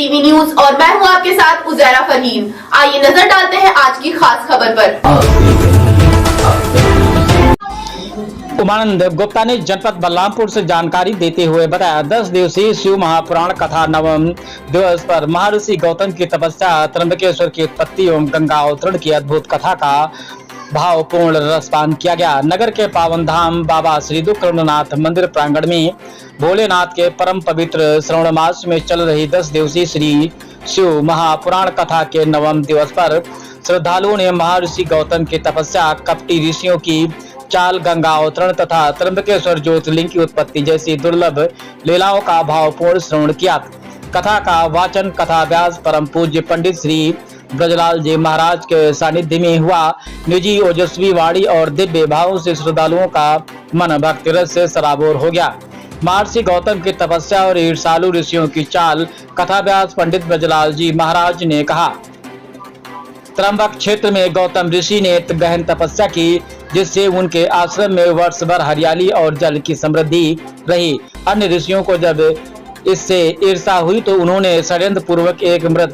TV news और मैं हूं आपके साथ उजैरा फरहीन। आइए नजर डालते हैं आज की खास खबर पर। उमानंद गुप्ता ने जनपद बलरामपुर से जानकारी देते हुए बताया, 10 दिवसीय शिव महापुराण कथा नवम दिवस पर महर्षि गौतम की तपस्या, त्र्यंबकेश्वर की उत्पत्ति एवं गंगा अवतरण की अद्भुत कथा का भावपूर्ण रसपान किया गया। नगर के पावन धाम बाबा श्री दुखनाथ मंदिर प्रांगण में भोलेनाथ के परम पवित्र श्रावण मास में चल रही 10 दिवसीय श्री शिव महापुराण कथा के नवम दिवस पर श्रद्धालुओं ने महर्षि गौतम की तपस्या, कपटी ऋषियों की चाल, गंगा अवतरण तथा त्र्यंबकेश्वर ज्योतिर्लिंग की उत्पत्ति जैसी दुर्लभ लीलाओं का भावपूर्ण श्रवण किया। कथा का वाचन कथा व्यास परम पूज्य पंडित श्री ब्रजलाल जी महाराज के सानिध्य में हुआ। निजी ओजस्वी वाणी और दिव्य भावों से श्रद्धालुओं का मन भक्ति रस से सराबोर हो गया। महर्षि गौतम की तपस्या और ईर्षालु ऋषियों की चाल, कथा व्यास पंडित ब्रजलाल जी महाराज ने कहा, त्र्यंबक क्षेत्र में गौतम ऋषि ने गहन तपस्या की, जिससे उनके आश्रम में वर्ष भर हरियाली और जल की समृद्धि रही। अन्य ऋषियों को जब इससे ईर्षा हुई तो उन्होंने षड्यंत्र पूर्वक एक मृत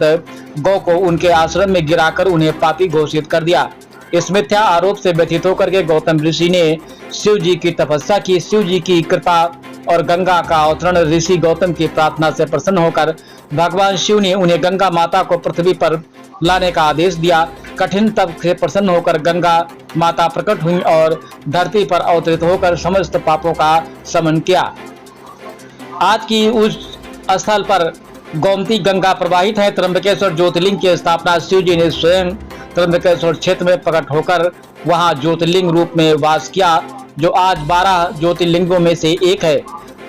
गौ को उनके आश्रम में गिराकर उन्हें पापी घोषित कर दिया। इस मिथ्या आरोप से व्यथित होकर के गौतम ऋषि ने शिव जी की तपस्या की। शिव जी की कृपा और गंगा का अवतरण ऋषि गौतम की प्रार्थना से प्रसन्न होकर भगवान शिव ने उन्हें गंगा माता को पृथ्वी पर लाने का आदेश दिया। कठिन तप से प्रसन्न होकर गंगा माता प्रकट हुई और धरती पर अवतरित होकर समस्त पापों का शमन किया। आज की उस स्थल पर गोमती गंगा प्रवाहित है। त्र्यंबकेश्वर ज्योतिर्लिंग की स्थापना शिव जी ने स्वयं त्र्यंबकेश्वर क्षेत्र में प्रकट होकर वहां ज्योतिर्लिंग रूप में वास किया, जो आज 12 ज्योतिर्लिंगों में से एक है।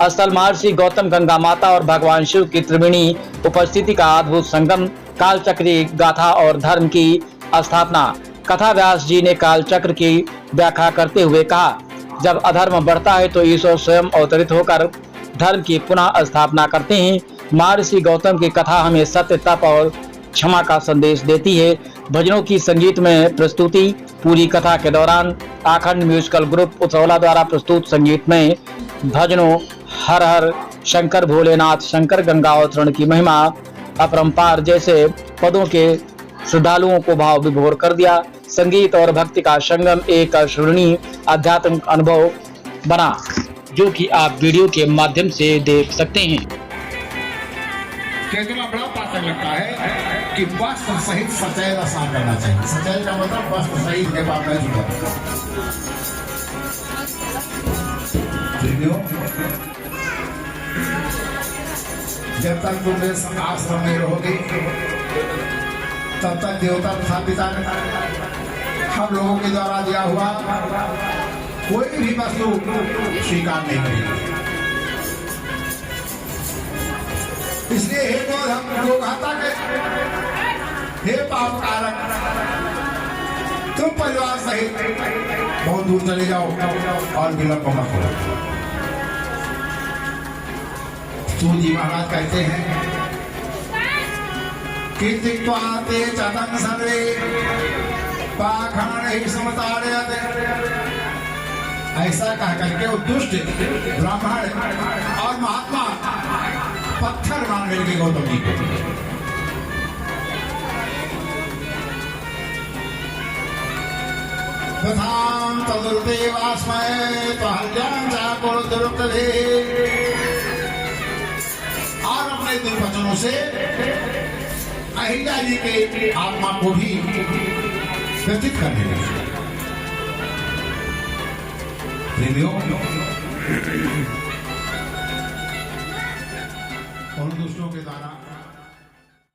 स्थल महर्षि गौतम, गंगा माता और भगवान शिव की त्रिवेणी उपस्थिति का अद्भुत संगम, कालचक्री गाथा और धर्म की स्थापना। कथा व्यास जी ने कालचक्र की व्याख्या करते हुए कहा, जब अधर्म बढ़ता है तो ईश्वर स्वयं अवतरित होकर धर्म की पुनः स्थापना करते हैं। महर्षि गौतम की कथा हमें सत्य, तप और क्षमा का संदेश देती है। भजनों की संगीत में प्रस्तुति। पूरी कथा के दौरान आखंड म्यूजिकल ग्रुप उत्सवला द्वारा प्रस्तुत संगीत में भजनों हर हर शंकर, भोलेनाथ शंकर, गंगा अवतरण की महिमा अपरंपार जैसे पदों के श्रद्धालुओं को भाव विभोर कर दिया। संगीत और भक्ति का संगम एक अविस्मरणीय आध्यात्मिक अनुभव बना, जो कि आप वीडियो के माध्यम से देख सकते हैं। कहने में बड़ा पातक लगता है कि वस्त्र सहित सचैल स्नान करना चाहिए। सचैल का मतलब वस्त्र सहित के बाद में जुड़ा। जब तक तुम इस आश्रम में रहोगे तब तक देवता तथा पिता हम लोगों के द्वारा दिया हुआ कोई भी वस्तु स्वीकार नहीं करेगी। इसलिए हे गौर, हम लोग आता के हे पाप कारक, तुम परिवार सहित बहुत दूर चले जाओ और विलंब मत करो। सूजी महाराज कहते हैं कि तिक्वाते चतंग सर्वे पाखंड ही समताड़यते। ऐसा कह करके वो दुष्ट ब्राह्मण और महात्मा पत्थर मान मिल के गौतम जी को। तथाम तदुर्देवास्मय त्वहल्यां चाकुल दुरुक्तधे। और अपने दुर्वचनों से अहिल्या जी के आत्मा को भी व्यतीत करने लगे। उन दुष्टों के द्वारा